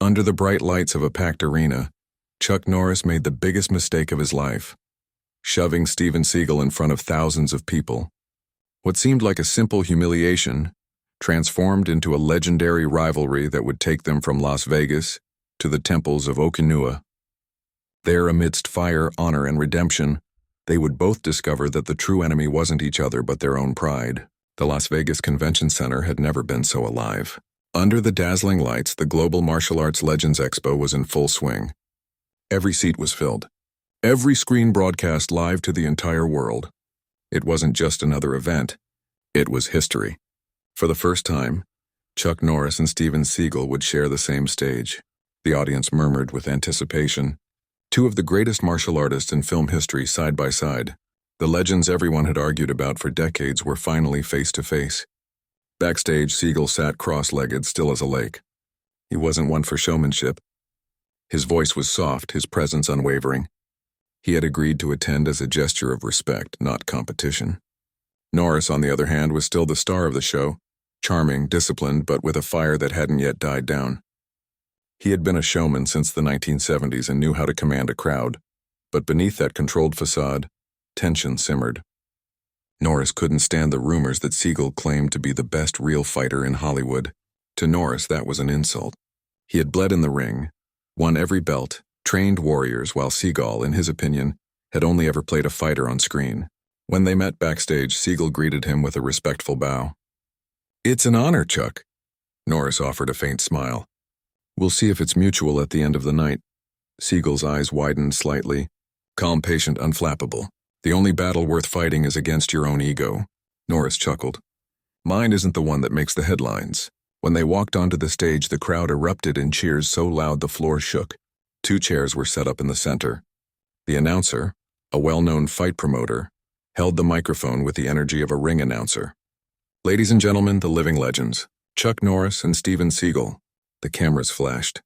Under the bright lights of a packed arena, Chuck Norris made the biggest mistake of his life, shoving Steven Seagal in front of thousands of people. What seemed like a simple humiliation transformed into a legendary rivalry that would take them from Las Vegas to the temples of Okinawa. There, amidst fire, honor, and redemption, they would both discover that the true enemy wasn't each other but their own pride. The Las Vegas Convention Center had never been so alive. Under the dazzling lights, the Global Martial Arts Legends Expo was in full swing. Every seat was filled. Every screen broadcast live to the entire world. It wasn't just another event. It was history. For the first time, Chuck Norris and Steven Seagal would share the same stage. The audience murmured with anticipation. Two of the greatest martial artists in film history side by side. The legends everyone had argued about for decades were finally face to face. Backstage, Seagal sat cross-legged, still as a lake. He wasn't one for showmanship. His voice was soft, his presence unwavering. He had agreed to attend as a gesture of respect, not competition. Norris, on the other hand, was still the star of the show, charming, disciplined, but with a fire that hadn't yet died down. He had been a showman since the 1970s and knew how to command a crowd, but beneath that controlled facade, tension simmered. Norris couldn't stand the rumors that Seagal claimed to be the best real fighter in Hollywood. To Norris, that was an insult. He had bled in the ring, won every belt, trained warriors, while Seagal, in his opinion, had only ever played a fighter on screen. When they met backstage, Seagal greeted him with a respectful bow. "It's an honor, Chuck." Norris offered a faint smile. "We'll see if it's mutual at the end of the night." Seagal's eyes widened slightly. "Calm, patient, unflappable. The only battle worth fighting is against your own ego." Norris chuckled. "Mine isn't the one that makes the headlines." When they walked onto the stage, the crowd erupted in cheers so loud the floor shook. 2 chairs were set up in the center. The announcer, a well-known fight promoter, held the microphone with the energy of a ring announcer. "Ladies and gentlemen, the living legends, Chuck Norris and Steven Seagal." The cameras flashed.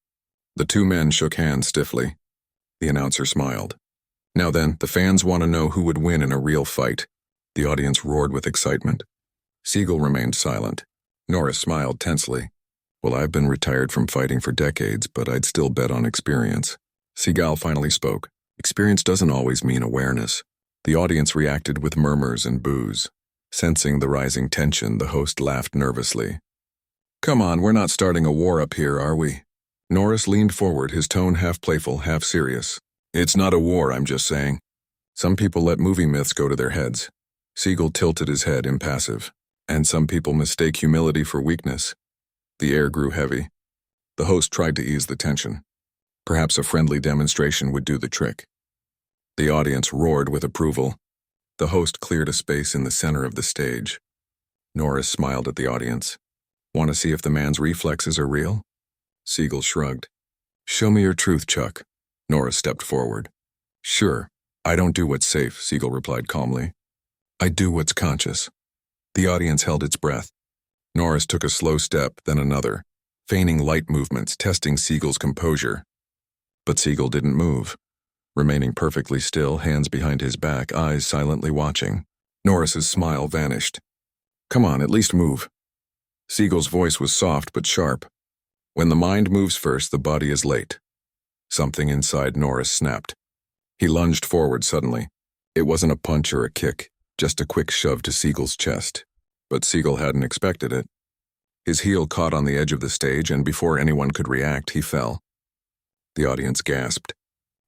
The 2 men shook hands stiffly. The announcer smiled. "Now then, the fans want to know who would win in a real fight." The audience roared with excitement. Seagal remained silent. Norris smiled tensely. "Well, I've been retired from fighting for decades, but I'd still bet on experience." Seagal finally spoke. "Experience doesn't always mean awareness." The audience reacted with murmurs and boos. Sensing the rising tension, the host laughed nervously. "Come on, we're not starting a war up here, are we?" Norris leaned forward, his tone half playful, half serious. "It's not a war, I'm just saying. Some people let movie myths go to their heads." Seagal tilted his head, impassive. "And some people mistake humility for weakness." The air grew heavy. The host tried to ease the tension. Perhaps a friendly demonstration would do the trick. The audience roared with approval. The host cleared a space in the center of the stage. Norris smiled at the audience. "Want to see if the man's reflexes are real?" Seagal shrugged. "Show me your truth, Chuck." Norris stepped forward. "Sure, I don't do what's safe," Seagal replied calmly. "I do what's conscious." The audience held its breath. Norris took a slow step, then another, feigning light movements, testing Seagal's composure. But Seagal didn't move, remaining perfectly still, hands behind his back, eyes silently watching. Norris's smile vanished. "Come on, at least move." Seagal's voice was soft but sharp. "When the mind moves first, the body is late." Something inside Norris snapped. He lunged forward suddenly. It wasn't a punch or a kick, just a quick shove to Seagal's chest. But Seagal hadn't expected it. His heel caught on the edge of the stage, and before anyone could react, he fell. The audience gasped.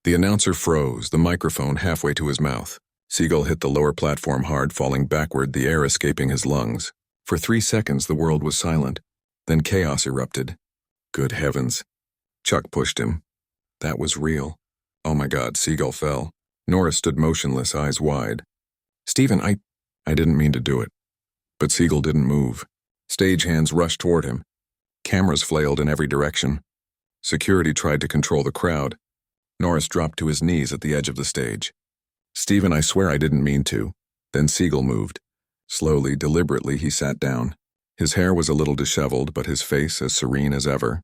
The announcer froze, the microphone halfway to his mouth. Seagal hit the lower platform hard, falling backward, the air escaping his lungs. For 3 seconds, the world was silent. Then chaos erupted. Good heavens. Chuck pushed him. That was real. Oh my God, Seagal fell. Norris stood motionless, eyes wide. "Steven, I didn't mean to do it." But Seagal didn't move. Stagehands rushed toward him. Cameras flailed in every direction. Security tried to control the crowd. Norris dropped to his knees at the edge of the stage. "Steven, I swear I didn't mean to." Then Seagal moved. Slowly, deliberately, he sat down. His hair was a little disheveled, but his face as serene as ever.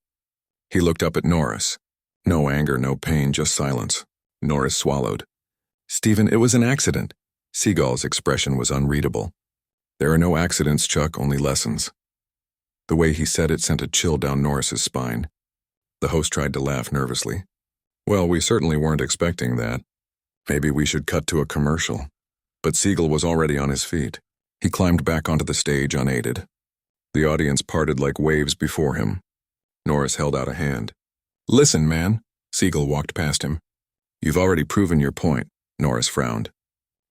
He looked up at Norris. No anger, no pain, just silence. Norris swallowed. "Steven, it was an accident." Seagal's expression was unreadable. "There are no accidents, Chuck, only lessons." The way he said it sent a chill down Norris's spine. The host tried to laugh nervously. Well, we certainly weren't expecting that. Maybe we should cut to a commercial. But Seagal was already on his feet. He climbed back onto the stage unaided. The audience parted like waves before him. Norris held out a hand. Listen, man. Seagal walked past him. You've already proven your point, Norris frowned.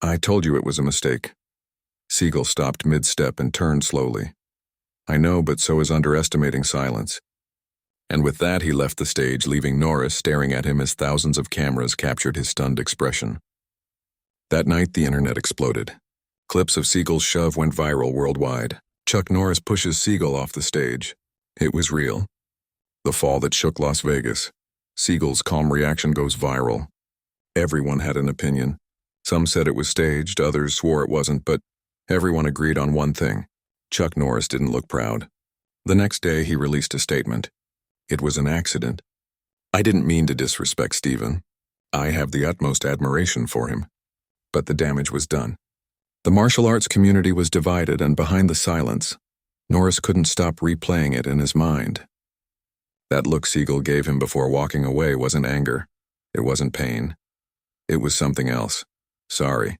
I told you it was a mistake. Seagal stopped mid-step and turned slowly. I know, but so is underestimating silence. And with that, he left the stage, leaving Norris staring at him as thousands of cameras captured his stunned expression. That night, the internet exploded. Clips of Seagal's shove went viral worldwide. Chuck Norris pushes Seagal off the stage. It was real. The fall that shook Las Vegas. Seagal's calm reaction goes viral. Everyone had an opinion. Some said it was staged, others swore it wasn't, but everyone agreed on one thing. Chuck Norris didn't look proud. The next day, he released a statement. It was an accident. I didn't mean to disrespect Steven. I have the utmost admiration for him. But the damage was done. The martial arts community was divided, and behind the silence, Norris couldn't stop replaying it in his mind. That look Seagal gave him before walking away wasn't anger. It wasn't pain. It was something else. Sorry.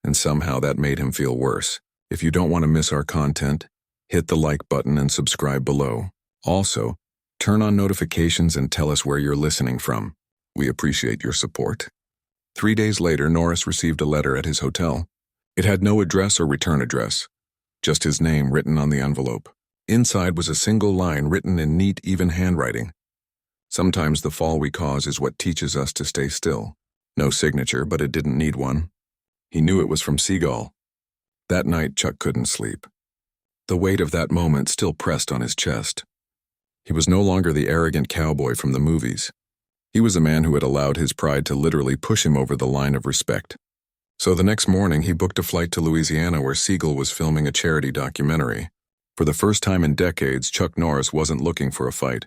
And somehow that made him feel worse. If you don't want to miss our content, hit the like button and subscribe below. Also, turn on notifications and tell us where you're listening from. We appreciate your support. 3 days later, Norris received a letter at his hotel. It had no address or return address, just his name written on the envelope. Inside was a single line written in neat, even handwriting. Sometimes the fall we cause is what teaches us to stay still. No signature, but it didn't need one. He knew it was from Seagal. That night, Chuck couldn't sleep. The weight of that moment still pressed on his chest. He was no longer the arrogant cowboy from the movies. He was a man who had allowed his pride to literally push him over the line of respect. So the next morning, he booked a flight to Louisiana where Seagal was filming a charity documentary. For the first time in decades, Chuck Norris wasn't looking for a fight.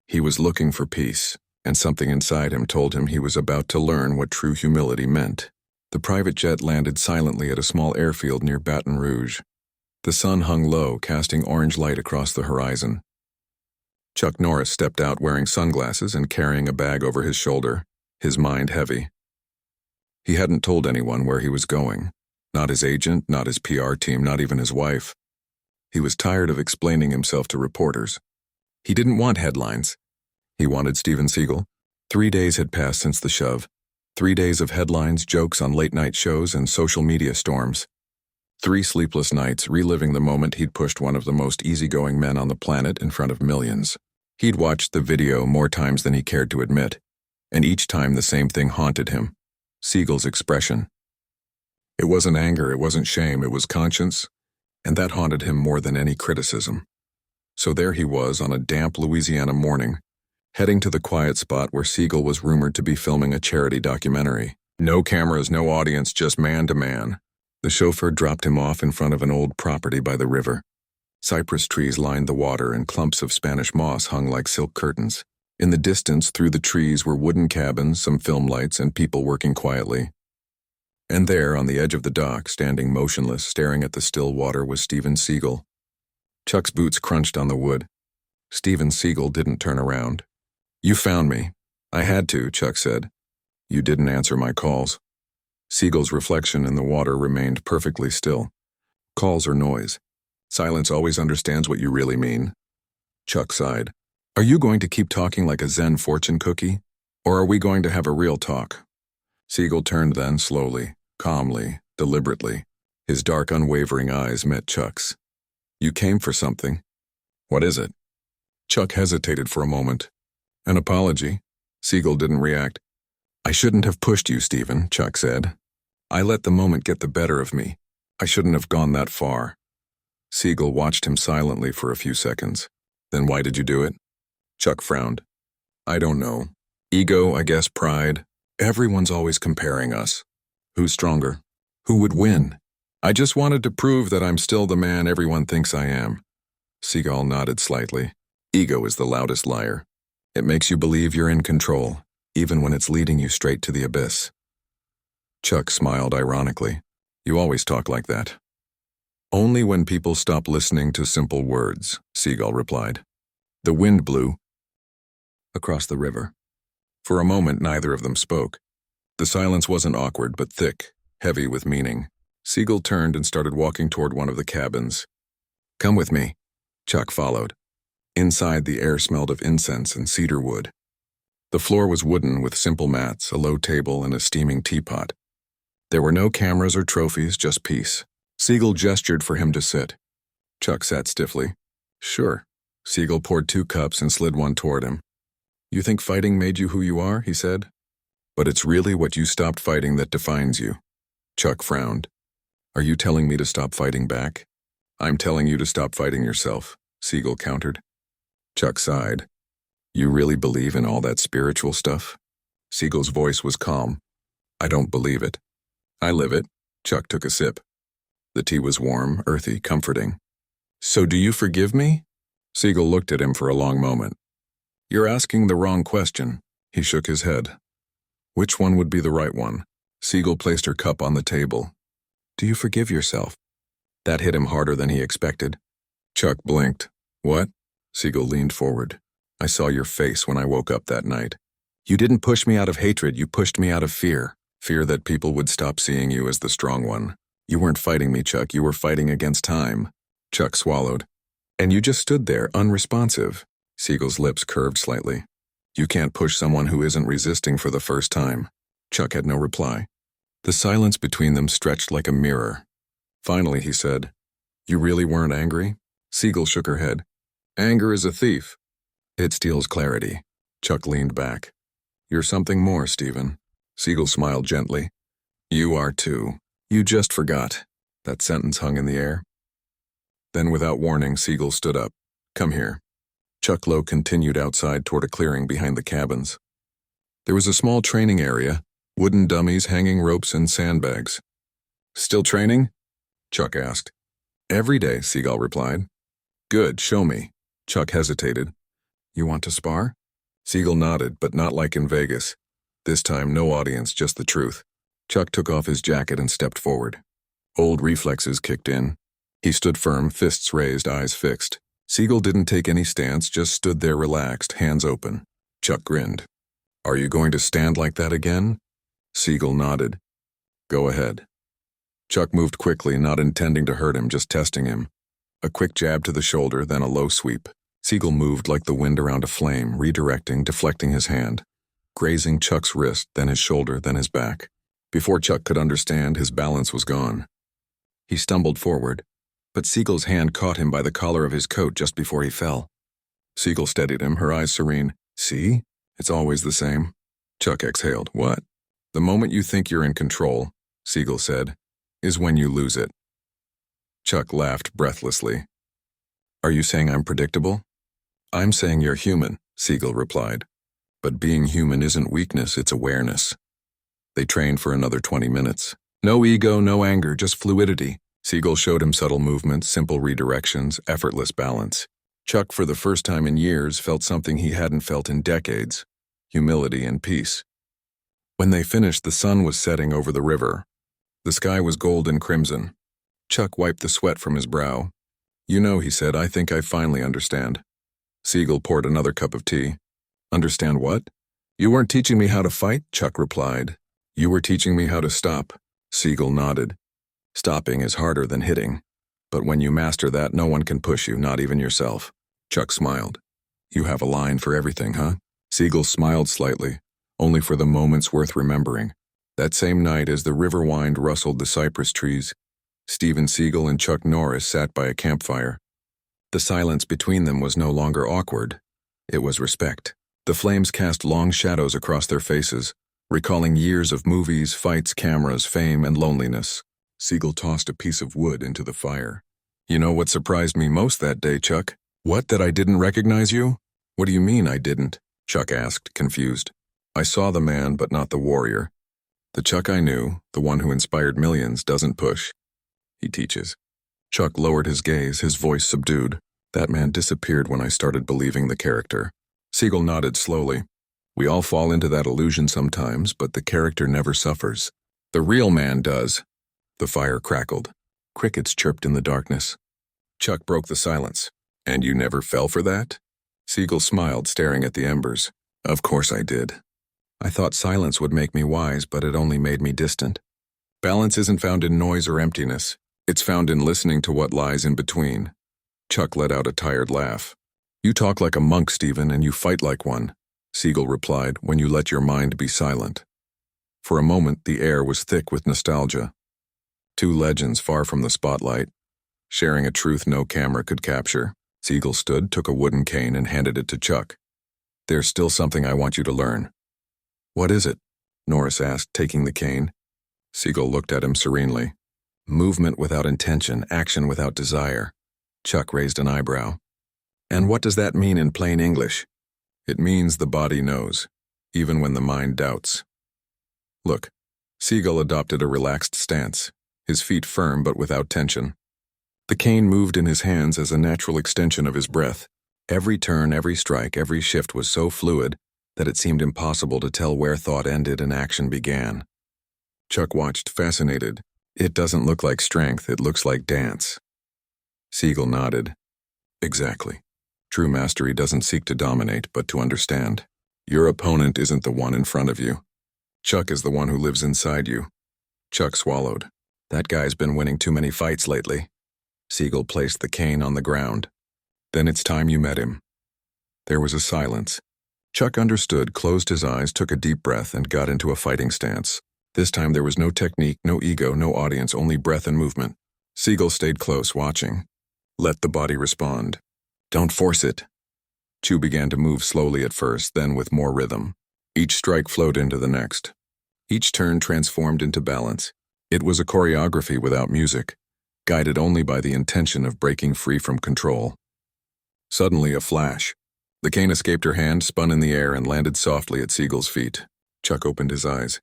He was looking for peace, and something inside him told him he was about to learn what true humility meant. The private jet landed silently at a small airfield near Baton Rouge. The sun hung low, casting orange light across the horizon. Chuck Norris stepped out wearing sunglasses and carrying a bag over his shoulder, his mind heavy. He hadn't told anyone where he was going. Not his agent, not his PR team, not even his wife. He was tired of explaining himself to reporters. He didn't want headlines. He wanted Steven Seagal. 3 days had passed since the shove. 3 days of headlines, jokes on late-night shows, and social media storms. 3 sleepless nights reliving the moment he'd pushed one of the most easygoing men on the planet in front of millions. He'd watched the video more times than he cared to admit, and each time the same thing haunted him. Seagal's expression. It wasn't anger, it wasn't shame, it was conscience, and that haunted him more than any criticism. So there he was on a damp Louisiana morning, heading to the quiet spot where Seagal was rumored to be filming a charity documentary. No cameras, no audience, just man to man. The chauffeur dropped him off in front of an old property by the river. Cypress trees lined the water and clumps of Spanish moss hung like silk curtains. In the distance, through the trees, were wooden cabins, some film lights, and people working quietly. And there, on the edge of the dock, standing motionless, staring at the still water, was Steven Seagal. Chuck's boots crunched on the wood. Steven Seagal didn't turn around. You found me. I had to, Chuck said. You didn't answer my calls. Seagal's reflection in the water remained perfectly still. Calls are noise. Silence always understands what you really mean. Chuck sighed. Are you going to keep talking like a Zen fortune cookie? Or are we going to have a real talk? Seagal turned then slowly, calmly, deliberately. His dark, unwavering eyes met Chuck's. You came for something. What is it? Chuck hesitated for a moment. An apology. Seagal didn't react. I shouldn't have pushed you, Steven, Chuck said. I let the moment get the better of me. I shouldn't have gone that far. Seagal watched him silently for a few seconds. Then why did you do it? Chuck frowned. I don't know. Ego, I guess, pride. Everyone's always comparing us. Who's stronger? Who would win? I just wanted to prove that I'm still the man everyone thinks I am. Seagal nodded slightly. Ego is the loudest liar. It makes you believe you're in control, even when it's leading you straight to the abyss. Chuck smiled ironically. You always talk like that. Only when people stop listening to simple words, Seagal replied. The wind blew. across the river. For a moment, neither of them spoke. The silence wasn't awkward, but thick, heavy with meaning. Seagal turned and started walking toward one of the cabins. "Come with me." Chuck followed. Inside, the air smelled of incense and cedar wood. The floor was wooden with simple mats, a low table, and a steaming teapot. There were no cameras or trophies, just peace. Seagal gestured for him to sit. Chuck sat stiffly. "Sure." Seagal poured 2 cups and slid one toward him. "You think fighting made you who you are?" he said. "But it's really what you stopped fighting that defines you." Chuck frowned. "Are you telling me to stop fighting back?" "I'm telling you to stop fighting yourself," Seagal countered. Chuck sighed. "You really believe in all that spiritual stuff?" Seagal's voice was calm. "I don't believe it. I live it." Chuck took a sip. The tea was warm, earthy, comforting. "So do you forgive me?" Seagal looked at him for a long moment. "You're asking the wrong question." He shook his head. "Which one would be the right one?" Seagal placed her cup on the table. "Do you forgive yourself?" That hit him harder than he expected. Chuck blinked. "What?" Seagal leaned forward. "I saw your face when I woke up that night. You didn't push me out of hatred, you pushed me out of fear. Fear that people would stop seeing you as the strong one. You weren't fighting me, Chuck, you were fighting against time." Chuck swallowed. "And you just stood there, unresponsive." Seagal's lips curved slightly. "You can't push someone who isn't resisting for the first time." Chuck had no reply. The silence between them stretched like a mirror. Finally, he said, "You really weren't angry?" Seagal shook her head. "Anger is a thief. It steals clarity." Chuck leaned back. "You're something more, Steven." Seagal smiled gently. "You are too. You just forgot." That sentence hung in the air. Then, without warning, Seagal stood up. "Come here." Chuck Lowe continued outside toward a clearing behind the cabins. There was a small training area, wooden dummies, hanging ropes, and sandbags. "Still training?" Chuck asked. "Every day," Seagal replied. "Good, show me." Chuck hesitated. "You want to spar?" Seagal nodded, but not like in Vegas. This time, no audience, just the truth. Chuck took off his jacket and stepped forward. Old reflexes kicked in. He stood firm, fists raised, eyes fixed. Seagal didn't take any stance, just stood there relaxed, hands open. Chuck grinned. "Are you going to stand like that again?" Seagal nodded. "Go ahead." Chuck moved quickly, not intending to hurt him, just testing him. A quick jab to the shoulder, then a low sweep. Seagal moved like the wind around a flame, redirecting, deflecting his hand. Grazing Chuck's wrist, then his shoulder, then his back. Before Chuck could understand, his balance was gone. He stumbled forward, but Seagal's hand caught him by the collar of his coat just before he fell. Seagal steadied him, her eyes serene. "See? It's always the same." Chuck exhaled. "What?" "The moment you think you're in control," Seagal said, "is when you lose it." Chuck laughed breathlessly. "Are you saying I'm predictable?" "I'm saying you're human," Seagal replied. "But being human isn't weakness, it's awareness." They trained for another 20 minutes. No ego, no anger, just fluidity. Seagal showed him subtle movements, simple redirections, effortless balance. Chuck, for the first time in years, felt something he hadn't felt in decades: humility and peace. When they finished, the sun was setting over the river. The sky was gold and crimson. Chuck wiped the sweat from his brow. "You know," he said, "I think I finally understand." Seagal poured another cup of tea. "Understand what?" "You weren't teaching me how to fight," Chuck replied. "You were teaching me how to stop." Seagal nodded. "Stopping is harder than hitting. But when you master that, no one can push you, not even yourself." Chuck smiled. "You have a line for everything, huh?" Seagal smiled slightly, only for the moments worth remembering. That same night, as the river wind rustled the cypress trees, Steven Seagal and Chuck Norris sat by a campfire. The silence between them was no longer awkward. It was respect. The flames cast long shadows across their faces, recalling years of movies, fights, cameras, fame, and loneliness. Seagal tossed a piece of wood into the fire. "You know what surprised me most that day, Chuck?" "What, that I didn't recognize you?" "What do you mean I didn't?" Chuck asked, confused. "I saw the man, but not the warrior. The Chuck I knew, the one who inspired millions, doesn't push. He teaches." Chuck lowered his gaze, his voice subdued. "That man disappeared when I started believing the character." Seagal nodded slowly. "We all fall into that illusion sometimes, but the character never suffers. The real man does." The fire crackled. Crickets chirped in the darkness. Chuck broke the silence. "And you never fell for that?" Seagal smiled, staring at the embers. Of course I did. I thought silence would make me wise, but it only made me distant. Balance isn't found in noise or emptiness. It's found in listening to what lies in between. Chuck let out a tired laugh. You talk like a monk, Steven, and you fight like one, Seagal replied, when you let your mind be silent. For a moment, the air was thick with nostalgia. Two legends far from the spotlight, sharing a truth no camera could capture. Seagal stood, took a wooden cane, and handed it to Chuck. There's still something I want you to learn. What is it? Norris asked, taking the cane. Seagal looked at him serenely. Movement without intention, action without desire. Chuck raised an eyebrow. And what does that mean in plain English? It means the body knows, even when the mind doubts. Look, Seagal adopted a relaxed stance, his feet firm but without tension. The cane moved in his hands as a natural extension of his breath. Every turn, every strike, every shift was so fluid that it seemed impossible to tell where thought ended and action began. Chuck watched, fascinated. It doesn't look like strength, it looks like dance. Seagal nodded. Exactly. True mastery doesn't seek to dominate, but to understand. Your opponent isn't the one in front of you. Chuck is the one who lives inside you. Chuck swallowed. That guy's been winning too many fights lately. Seagal placed the cane on the ground. Then it's time you met him. There was a silence. Chuck understood, closed his eyes, took a deep breath, and got into a fighting stance. This time there was no technique, no ego, no audience, only breath and movement. Seagal stayed close, watching. Let the body respond. Don't force it. Chu began to move slowly at first, then with more rhythm. Each strike flowed into the next. Each turn transformed into balance. It was a choreography without music, guided only by the intention of breaking free from control. Suddenly, a flash. The cane escaped her hand, spun in the air, and landed softly at Seagal's feet. Chuck opened his eyes.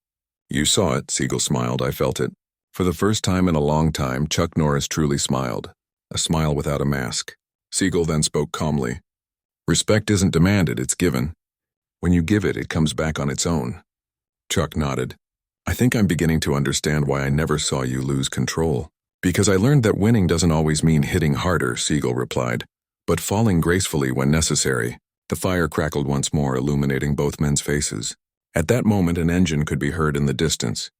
You saw it, Seagal smiled. I felt it. For the first time in a long time, Chuck Norris truly smiled. A smile without a mask. Seagal then spoke calmly. Respect isn't demanded, it's given. When you give it, it comes back on its own. Chuck nodded. I think I'm beginning to understand why I never saw you lose control. Because I learned that winning doesn't always mean hitting harder, Seagal replied, but falling gracefully when necessary. The fire crackled once more, illuminating both men's faces. At that moment, an engine could be heard in the distance.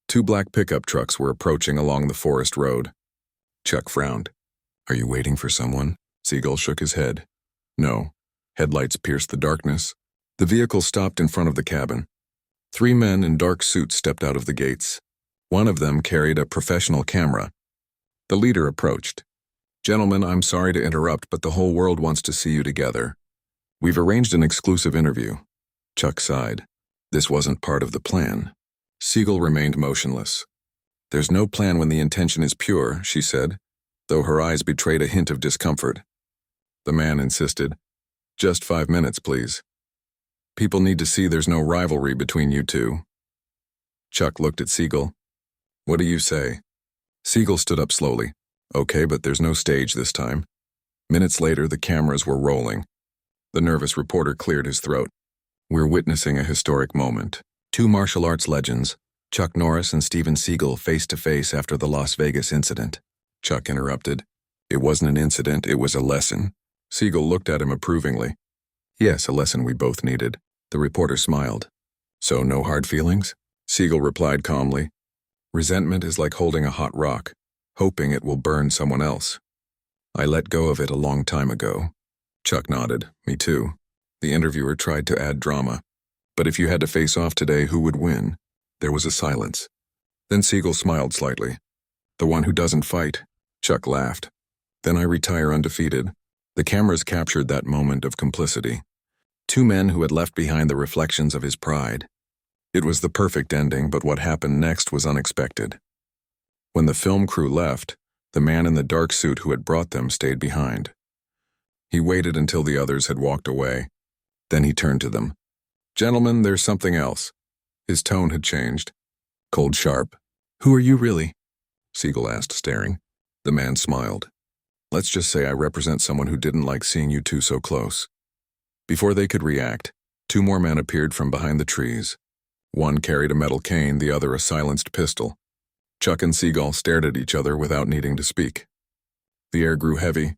Two black pickup trucks were approaching along the forest road. Chuck frowned. Are you waiting for someone? Seagal shook his head. No. Headlights pierced the darkness. The vehicle stopped in front of the cabin. Three men in dark suits stepped out of the gates. One of them carried a professional camera. The leader approached. Gentlemen, I'm sorry to interrupt, but the whole world wants to see you together. We've arranged an exclusive interview. Chuck sighed. This wasn't part of the plan. Seagal remained motionless. There's no plan when the intention is pure, she said, though her eyes betrayed a hint of discomfort. The man insisted. Just 5 minutes, please. People need to see there's no rivalry between you two. Chuck looked at Seagal. What do you say? Seagal stood up slowly. Okay, but there's no stage this time. Minutes later, the cameras were rolling. The nervous reporter cleared his throat. We're witnessing a historic moment. Two martial arts legends, Chuck Norris and Steven Seagal, face to face after the Las Vegas incident. Chuck interrupted. It wasn't an incident, it was a lesson. Seagal looked at him approvingly. Yes, a lesson we both needed. The reporter smiled. So no hard feelings? Seagal replied calmly. Resentment is like holding a hot rock, hoping it will burn someone else. I let go of it a long time ago. Chuck nodded. Me too. The interviewer tried to add drama. But if you had to face off today, who would win? There was a silence. Then Seagal smiled slightly. The one who doesn't fight. Chuck laughed. Then I retire undefeated. The cameras captured that moment of complicity. Two men who had left behind the reflections of his pride. It was the perfect ending, but what happened next was unexpected. When the film crew left, the man in the dark suit who had brought them stayed behind. He waited until the others had walked away. Then he turned to them. Gentlemen, there's something else. His tone had changed. Cold sharp. Who are you really? Seagal asked, staring. The man smiled. Let's just say I represent someone who didn't like seeing you two so close. Before they could react, two more men appeared from behind the trees. One carried a metal cane, the other a silenced pistol. Chuck and Seagal stared at each other without needing to speak. The air grew heavy.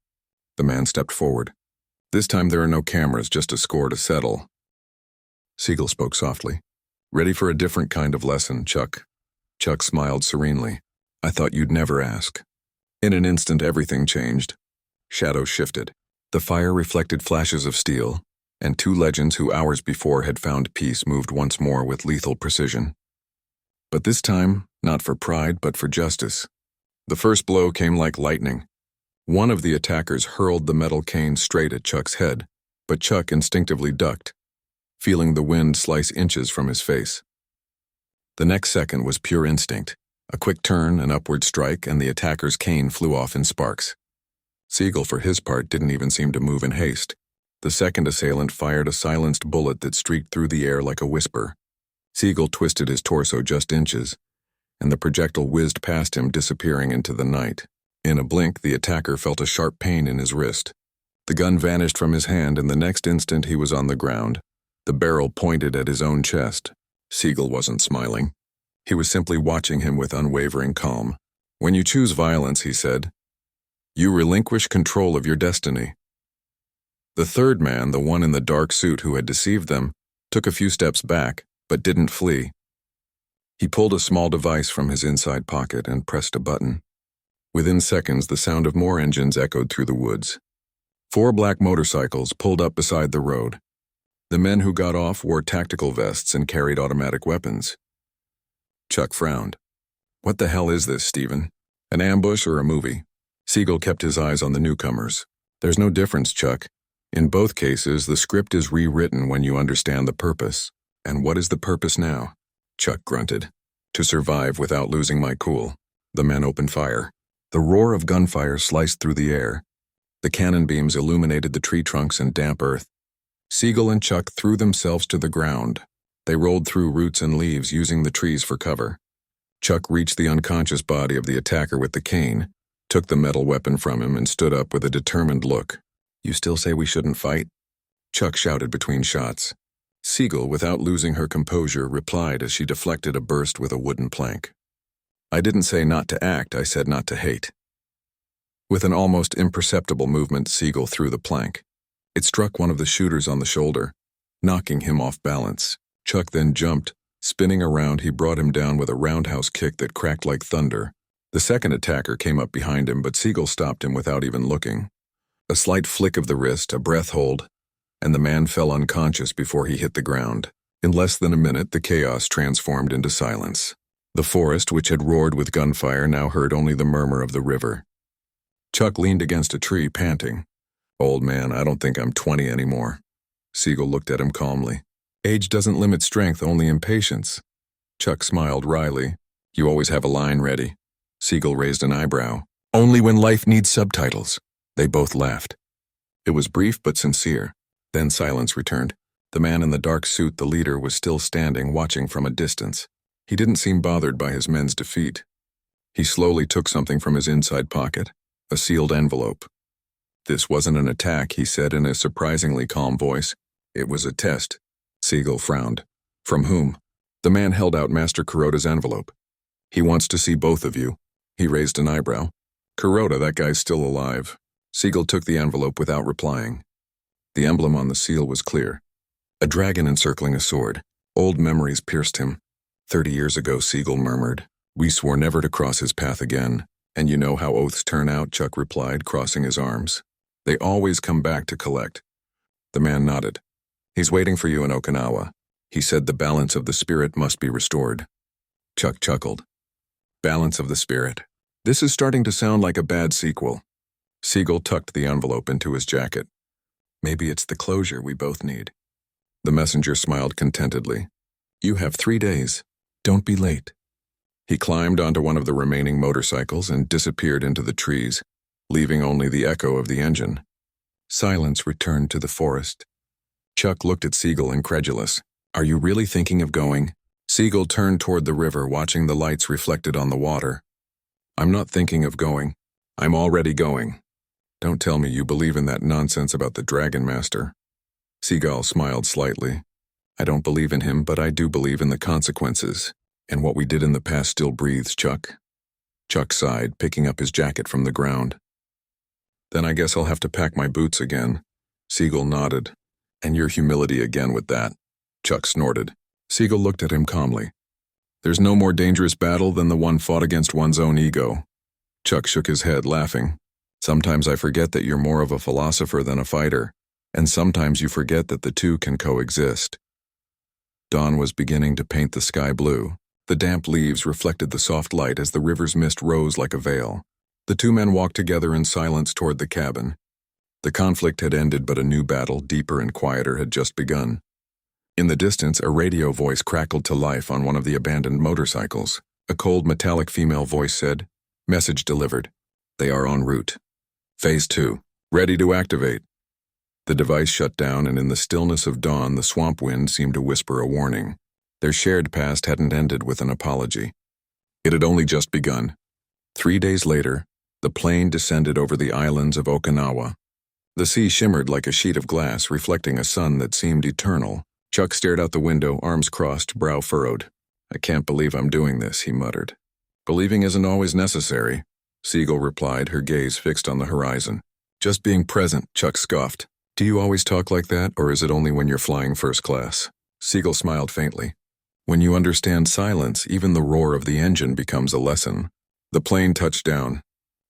The man stepped forward. This time there are no cameras, just a score to settle. Seagal spoke softly. Ready for a different kind of lesson, Chuck? Chuck smiled serenely. I thought you'd never ask. In an instant, everything changed. Shadows shifted. The fire reflected flashes of steel, and two legends who hours before had found peace moved once more with lethal precision. But this time, not for pride, but for justice. The first blow came like lightning. One of the attackers hurled the metal cane straight at Chuck's head, but Chuck instinctively ducked, feeling the wind slice inches from his face. The next second was pure instinct. A quick turn, an upward strike, and the attacker's cane flew off in sparks. Seagal, for his part, didn't even seem to move in haste. The second assailant fired a silenced bullet that streaked through the air like a whisper. Seagal twisted his torso just inches, and the projectile whizzed past him, disappearing into the night. In a blink, the attacker felt a sharp pain in his wrist. The gun vanished from his hand, and the next instant he was on the ground, the barrel pointed at his own chest. Seagal wasn't smiling. He was simply watching him with unwavering calm. When you choose violence, he said, you relinquish control of your destiny. The third man, the one in the dark suit who had deceived them, took a few steps back, but didn't flee. He pulled a small device from his inside pocket and pressed a button. Within seconds, the sound of more engines echoed through the woods. 4 black motorcycles pulled up beside the road. The men who got off wore tactical vests and carried automatic weapons. Chuck frowned. What the hell is this, Steven? An ambush or a movie? Seagal kept his eyes on the newcomers. There's no difference, Chuck. In both cases, the script is rewritten when you understand the purpose. And what is the purpose now? Chuck grunted. To survive without losing my cool. The men opened fire. The roar of gunfire sliced through the air. The cannon beams illuminated the tree trunks and damp earth. Seagal and Chuck threw themselves to the ground. They rolled through roots and leaves, using the trees for cover. Chuck reached the unconscious body of the attacker with the cane, took the metal weapon from him, and stood up with a determined look. You still say we shouldn't fight? Chuck shouted between shots. Seagal, without losing her composure, replied as she deflected a burst with a wooden plank. I didn't say not to act, I said not to hate. With an almost imperceptible movement, Seagal threw the plank. It struck one of the shooters on the shoulder, knocking him off balance. Chuck then jumped. Spinning around, he brought him down with a roundhouse kick that cracked like thunder. The second attacker came up behind him, but Seagal stopped him without even looking. A slight flick of the wrist, a breath hold, and the man fell unconscious before he hit the ground. In less than a minute, the chaos transformed into silence. The forest, which had roared with gunfire, now heard only the murmur of the river. Chuck leaned against a tree, panting. Old man, I don't think I'm 20 anymore. Seagal looked at him calmly. Age doesn't limit strength, only impatience. Chuck smiled wryly. You always have a line ready. Seagal raised an eyebrow. Only when life needs subtitles. They both laughed. It was brief but sincere. Then silence returned. The man in the dark suit, the leader, was still standing, watching from a distance. He didn't seem bothered by his men's defeat. He slowly took something from his inside pocket, a sealed envelope. This wasn't an attack, he said in a surprisingly calm voice. It was a test. Seagal frowned. From whom? The man held out Master Kuroda's envelope. He wants to see both of you. He raised an eyebrow. Kuroda, that guy's still alive. Seagal took the envelope without replying. The emblem on the seal was clear. A dragon encircling a sword. Old memories pierced him. 30 years ago, Seagal murmured. We swore never to cross his path again. And you know how oaths turn out, Chuck replied, crossing his arms. They always come back to collect. The man nodded. He's waiting for you in Okinawa. He said the balance of the spirit must be restored. Chuck chuckled. Balance of the spirit. This is starting to sound like a bad sequel. Seagal tucked the envelope into his jacket. Maybe it's the closure we both need. The messenger smiled contentedly. You have 3 days. Don't be late. He climbed onto one of the remaining motorcycles and disappeared into the trees, leaving only the echo of the engine. Silence returned to the forest. Chuck looked at Seagal, incredulous. Are you really thinking of going? Seagal turned toward the river, watching the lights reflected on the water. I'm not thinking of going. I'm already going. Don't tell me you believe in that nonsense about the Dragon Master. Seagal smiled slightly. I don't believe in him, but I do believe in the consequences. And what we did in the past still breathes, Chuck. Chuck sighed, picking up his jacket from the ground. Then I guess I'll have to pack my boots again. Seagal nodded. And your humility again with that. Chuck snorted. Seagal looked at him calmly. There's no more dangerous battle than the one fought against one's own ego. Chuck shook his head, laughing. Sometimes I forget that you're more of a philosopher than a fighter, and sometimes you forget that the two can coexist. Dawn was beginning to paint the sky blue. The damp leaves reflected the soft light as the river's mist rose like a veil. The two men walked together in silence toward the cabin. The conflict had ended, but a new battle, deeper and quieter, had just begun. In the distance, a radio voice crackled to life on one of the abandoned motorcycles. A cold, metallic female voice said, "Message delivered. They are en route. Phase 2. Ready to activate." The device shut down, and in the stillness of dawn, the swamp wind seemed to whisper a warning. Their shared past hadn't ended with an apology. It had only just begun. 3 days later, the plane descended over the islands of Okinawa. The sea shimmered like a sheet of glass, reflecting a sun that seemed eternal. Chuck stared out the window, arms crossed, brow furrowed. "I can't believe I'm doing this," he muttered. "Believing isn't always necessary," Seagal replied, her gaze fixed on the horizon. "Just being present," Chuck scoffed. "Do you always talk like that, or is it only when you're flying first class?" Seagal smiled faintly. "When you understand silence, even the roar of the engine becomes a lesson." The plane touched down.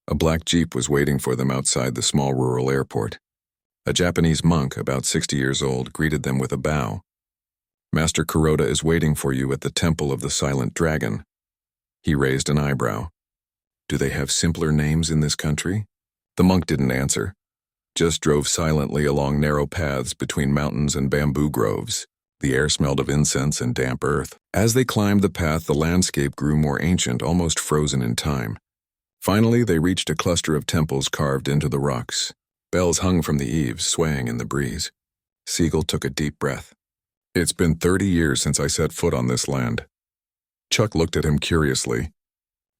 A black jeep was waiting for them outside the small rural airport. A Japanese monk, about 60 years old, greeted them with a bow. "Master Kuroda is waiting for you at the Temple of the Silent Dragon." He raised an eyebrow. "Do they have simpler names in this country?" The monk didn't answer, just drove silently along narrow paths between mountains and bamboo groves. The air smelled of incense and damp earth. As they climbed the path, the landscape grew more ancient, almost frozen in time. Finally, they reached a cluster of temples carved into the rocks. Bells hung from the eaves, swaying in the breeze. Seagal took a deep breath. "It's been 30 years since I set foot on this land." Chuck looked at him curiously.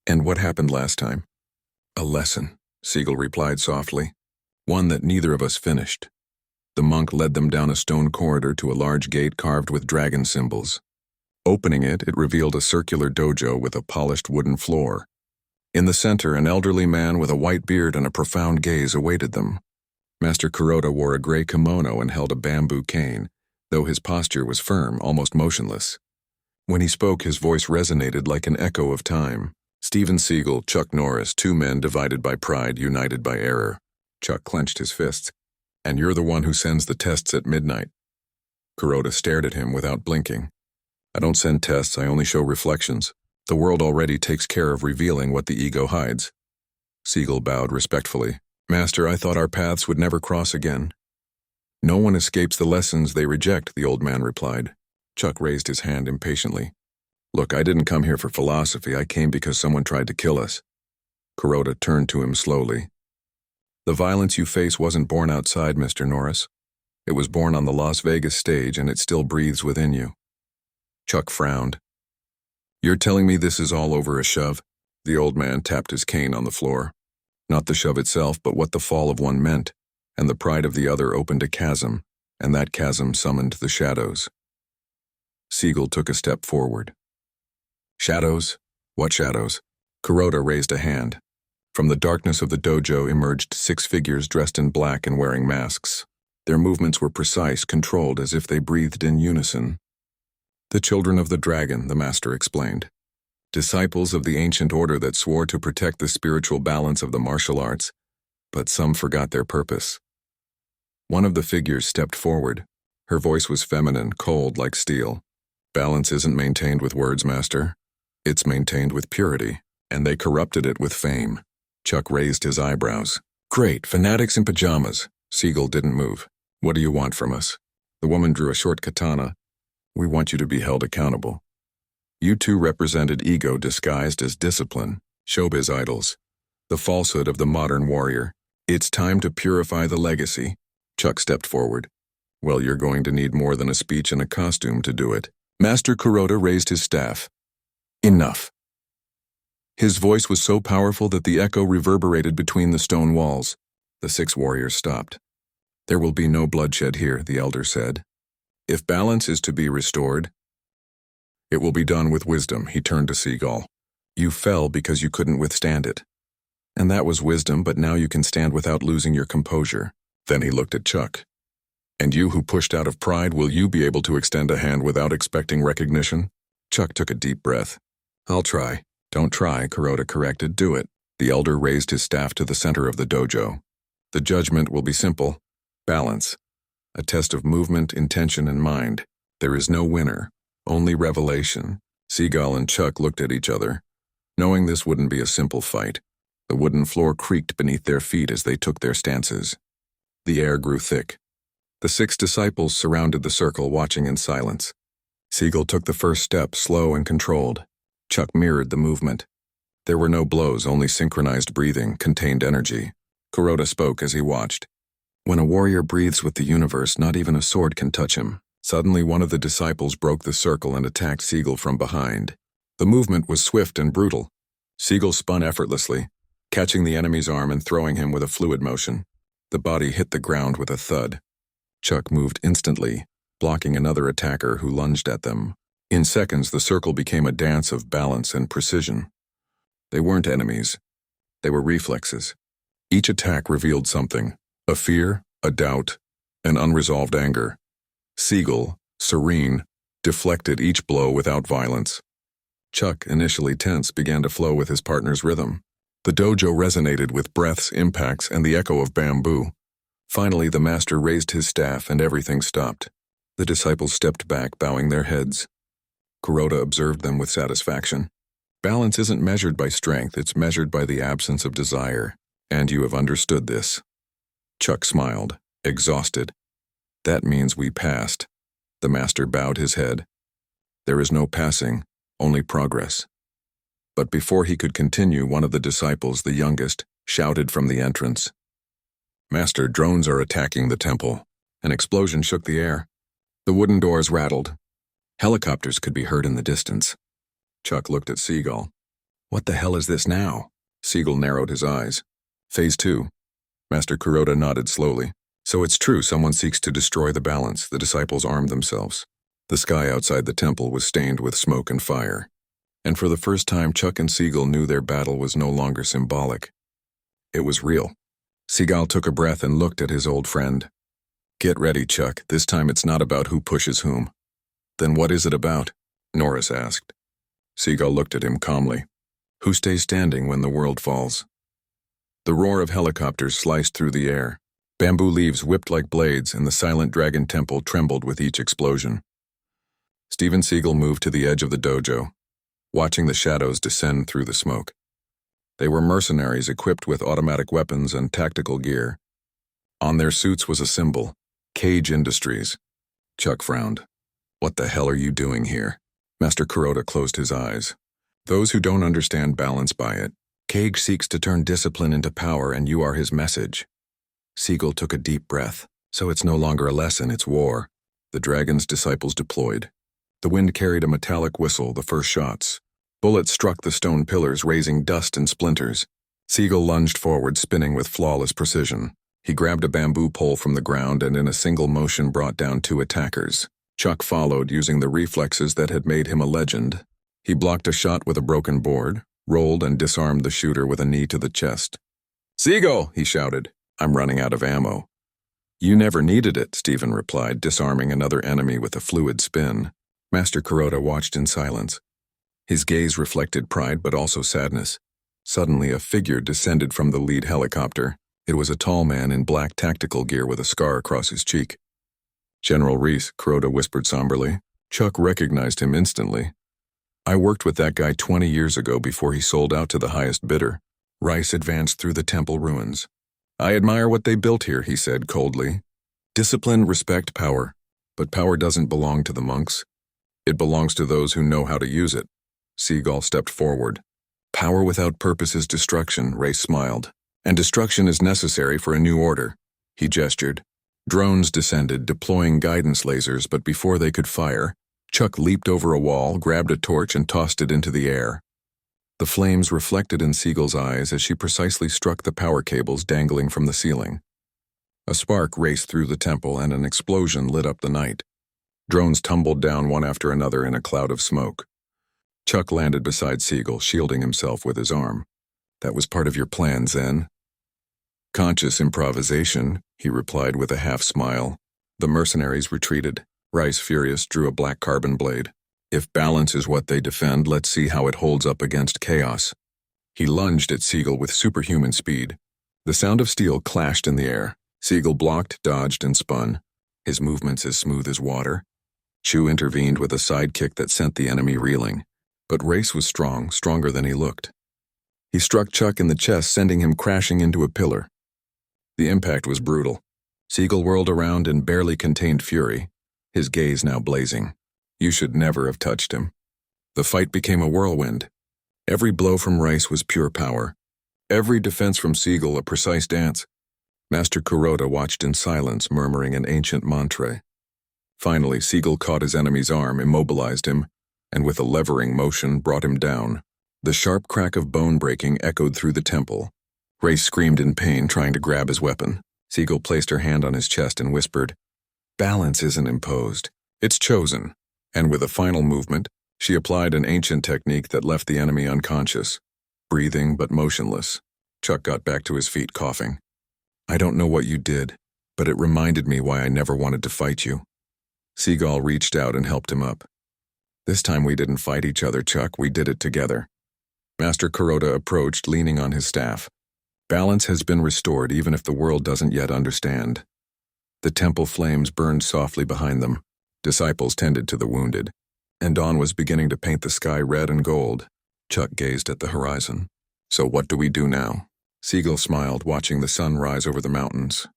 "And what happened last time?" "A lesson," Seagal replied softly. "One that neither of us finished." The monk led them down a stone corridor to a large gate carved with dragon symbols. Opening it, it revealed a circular dojo with a polished wooden floor. In the center, an elderly man with a white beard and a profound gaze awaited them. Master Kuroda wore a gray kimono and held a bamboo cane, though his posture was firm, almost motionless. When he spoke, his voice resonated like an echo of time. Steven Seagal, Chuck Norris, two men divided by pride, united by error. Chuck clenched his fists. "And you're the one who sends the tests at midnight." Kuroda stared at him without blinking. "I don't send tests, I only show reflections. The world already takes care of revealing what the ego hides." Seagal bowed respectfully. "Master, I thought our paths would never cross again." "No one escapes the lessons they reject," the old man replied. Chuck raised his hand impatiently. "Look, I didn't come here for philosophy. I came because someone tried to kill us." Kuroda turned to him slowly. "The violence you face wasn't born outside, Mr. Norris. It was born on the Las Vegas stage, and it still breathes within you." Chuck frowned. "You're telling me this is all over a shove?" The old man tapped his cane on the floor. Not the shove itself, but what the fall of one meant, and the pride of the other opened a chasm, and that chasm summoned the shadows. Seagal took a step forward. "Shadows? What shadows?" Kuroda raised a hand. From the darkness of the dojo emerged 6 figures dressed in black and wearing masks. Their movements were precise, controlled, as if they breathed in unison. "The children of the dragon," the master explained. "Disciples of the ancient order that swore to protect the spiritual balance of the martial arts, but some forgot their purpose." One of the figures stepped forward. Her voice was feminine, cold like steel. "Balance isn't maintained with words, master. It's maintained with purity, and they corrupted it with fame." Chuck raised his eyebrows. "Great, fanatics in pajamas." Seagal didn't move. "What do you want from us?" The woman drew a short katana. "We want you to be held accountable." You two represented ego disguised as discipline, showbiz idols, the falsehood of the modern warrior. It's time to purify the legacy. Chuck stepped forward. "Well, you're going to need more than a speech and a costume to do it." Master Kuroda raised his staff. "Enough." His voice was so powerful that the echo reverberated between the stone walls. The 6 warriors stopped. "There will be no bloodshed here," the elder said. "If balance is to be restored, it will be done with wisdom." He turned to Seagal. "You fell because you couldn't withstand it. And that was wisdom, but now you can stand without losing your composure." Then he looked at Chuck. And you who pushed out of pride, will you be able to extend a hand without expecting recognition? Chuck took a deep breath. I'll try. Don't try, Kuroda corrected. Do it. The elder raised his staff to the center of the dojo. The judgment will be simple. Balance. A test of movement, intention, and mind. There is no winner, only revelation. Seagal and Chuck looked at each other, knowing this wouldn't be a simple fight. The wooden floor creaked beneath their feet as they took their stances. The air grew thick. The 6 disciples surrounded the circle, watching in silence. Seagal took the first step, slow and controlled. Chuck mirrored the movement. There were no blows, only synchronized breathing, contained energy. Kuroda spoke as he watched. When a warrior breathes with the universe, not even a sword can touch him. Suddenly, one of the disciples broke the circle and attacked Seagal from behind. The movement was swift and brutal. Seagal spun effortlessly, catching the enemy's arm and throwing him with a fluid motion. The body hit the ground with a thud. Chuck moved instantly, blocking another attacker who lunged at them. In seconds, the circle became a dance of balance and precision. They weren't enemies. They were reflexes. Each attack revealed something: a fear, a doubt, an unresolved anger. Seagal, serene, deflected each blow without violence. Chuck, initially tense, began to flow with his partner's rhythm. The dojo resonated with breaths, impacts, and the echo of bamboo. Finally, the master raised his staff and everything stopped. The disciples stepped back, bowing their heads. Kuroda observed them with satisfaction. Balance isn't measured by strength, it's measured by the absence of desire. And you have understood this. Chuck smiled, exhausted. That means we passed. The master bowed his head. There is no passing, only progress. But before he could continue, one of the disciples, the youngest, shouted from the entrance. Master, drones are attacking the temple. An explosion shook the air. The wooden doors rattled. Helicopters could be heard in the distance. Chuck looked at Seagal. What the hell is this now? Seagal narrowed his eyes. Phase 2. Master Kuroda nodded slowly. So it's true, someone seeks to destroy the balance. The disciples armed themselves. The sky outside the temple was stained with smoke and fire. And for the first time, Chuck and Seagal knew their battle was no longer symbolic. It was real. Seagal took a breath and looked at his old friend. Get ready, Chuck. This time it's not about who pushes whom. Then what is it about? Norris asked. Seagal looked at him calmly. Who stays standing when the world falls? The roar of helicopters sliced through the air. Bamboo leaves whipped like blades, and the silent dragon temple trembled with each explosion. Steven Seagal moved to the edge of the dojo, watching the shadows descend through the smoke. They were mercenaries equipped with automatic weapons and tactical gear. On their suits was a symbol, Cage Industries. Chuck frowned. What the hell are you doing here? Master Kuroda closed his eyes. Those who don't understand balance by it. Cage seeks to turn discipline into power, and you are his message. Seagal took a deep breath. So it's no longer a lesson, it's war. The dragon's disciples deployed. The wind carried a metallic whistle, the first shots. Bullets struck the stone pillars, raising dust and splinters. Seagal lunged forward, spinning with flawless precision. He grabbed a bamboo pole from the ground and in a single motion brought down 2 attackers. Chuck followed, using the reflexes that had made him a legend. He blocked a shot with a broken board, rolled and disarmed the shooter with a knee to the chest. Seagal, he shouted. I'm running out of ammo. You never needed it, Steven replied, disarming another enemy with a fluid spin. Master Kuroda watched in silence. His gaze reflected pride but also sadness. Suddenly, a figure descended from the lead helicopter. It was a tall man in black tactical gear with a scar across his cheek. General Reese, Kuroda whispered somberly. Chuck recognized him instantly. I worked with that guy 20 years ago before he sold out to the highest bidder. Rice advanced through the temple ruins. I admire what they built here, he said coldly. Discipline, respect, power. But power doesn't belong to the monks. It belongs to those who know how to use it. Seagal stepped forward. Power without purpose is destruction, Reis smiled. And destruction is necessary for a new order. He gestured. Drones descended, deploying guidance lasers, but before they could fire, Chuck leaped over a wall, grabbed a torch, and tossed it into the air. The flames reflected in Seagal's eyes as she precisely struck the power cables dangling from the ceiling. A spark raced through the temple and an explosion lit up the night. Drones tumbled down one after another in a cloud of smoke. Chuck landed beside Seagal, shielding himself with his arm. That was part of your plan, Zen. Conscious improvisation, he replied with a half smile. The mercenaries retreated. Rice, furious, drew a black carbon blade. If balance is what they defend, let's see how it holds up against chaos. He lunged at Seagal with superhuman speed. The sound of steel clashed in the air. Seagal blocked, dodged, and spun, his movements as smooth as water. Chu intervened with a side kick that sent the enemy reeling. But Race was strong, stronger than he looked. He struck Chuck in the chest, sending him crashing into a pillar. The impact was brutal. Seagal whirled around in barely contained fury, his gaze now blazing. You should never have touched him. The fight became a whirlwind. Every blow from Rice was pure power. Every defense from Seagal a precise dance. Master Kuroda watched in silence, murmuring an ancient mantra. Finally, Seagal caught his enemy's arm, immobilized him, and with a levering motion brought him down. The sharp crack of bone breaking echoed through the temple. Race screamed in pain, trying to grab his weapon. Seagal placed her hand on his chest and whispered, "Balance isn't imposed. It's chosen." And with a final movement, she applied an ancient technique that left the enemy unconscious, breathing but motionless. Chuck got back to his feet, coughing. "I don't know what you did, but it reminded me why I never wanted to fight you." Seagal reached out and helped him up. "This time we didn't fight each other, Chuck. We did it together." Master Kuroda approached, leaning on his staff. "Balance has been restored, even if the world doesn't yet understand." The temple flames burned softly behind them. Disciples tended to the wounded, and dawn was beginning to paint the sky red and gold. Chuck gazed at the horizon. "So what do we do now?" Seagal smiled, watching the sun rise over the mountains.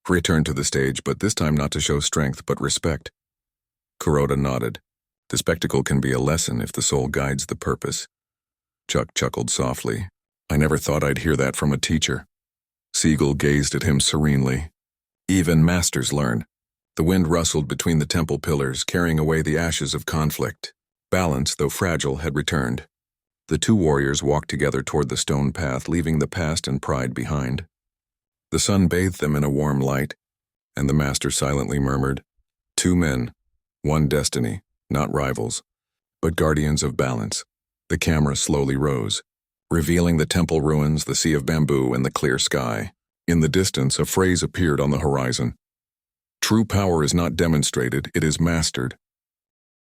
"Return to the stage, but this time not to show strength, but respect." Kuroda nodded. "The spectacle can be a lesson if the soul guides the purpose." Chuck chuckled softly. "I never thought I'd hear that from a teacher." Seagal gazed at him serenely. "Even masters learn." The wind rustled between the temple pillars, carrying away the ashes of conflict. Balance, though fragile, had returned. The two warriors walked together toward the stone path, leaving the past and pride behind. The sun bathed them in a warm light, and the master silently murmured, "Two men, one destiny, not rivals, but guardians of balance." The camera slowly rose, revealing the temple ruins, the sea of bamboo, and the clear sky. In the distance, a phrase appeared on the horizon. "True power is not demonstrated, it is mastered."